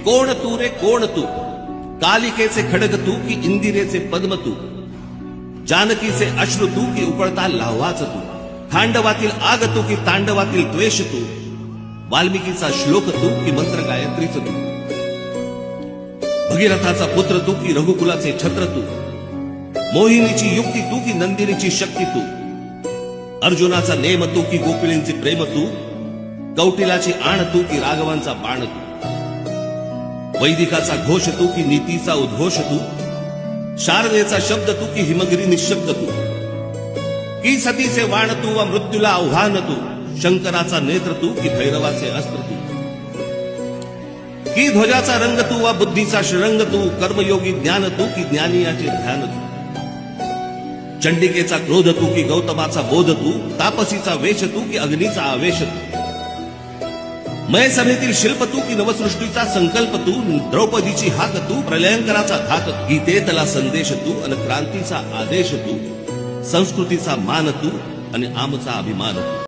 कोण तू रे कोण तू, कालिकेचे खडग तू की इंदिरेचे पद्म तू, जानकीचे अश्रू तू की उकळता लाव्हाच तू, खांडवातील आग तू की तांडवातील द्वेष तू, वाल्मिकीचा श्लोक तू की मंत्र गायत्रीच तू, भगीरथाचा पुत्र तू की रघुकुलाचे छत्र तू, मोहिनीची युक्ती तू की नंदिनीची शक्ती तू, अर्जुनाचा नेम तू की गोपिळींचे प्रेम तू, कौटिलाची आण तू की राघवांचा बाण तू, वैदिकाचा घोष तू की नीतीचा उद्घोष तू, शारदेचा शब्द तू की हिमगिरी निशब्द तू, की सतीचे वाण तू व मृत्यूला आव्हान तू, शंकराचा नेत्र तू की भैरवाचे अस्त्र तू, की ध्वजाचा रंग तू व बुद्धीचा श्रंग तू, कर्मयोगी ज्ञान तू की ज्ञानियाचे ध्यान तू, चंडिकेचा क्रोध तू की गौतमाचा बोध तू, तापसीचा वेश तू की अग्नीचा आवेश तू, मय सभेतील शिल्प तू की नवसृष्टीचा संकल्प तू, द्रौपदीची हाक तू प्रलयंकराचा धाक, गीतेतला संदेश तू अन क्रांतीचा आदेश तू, संस्कृतीचा मान तू आणि आमचा अभिमान तू.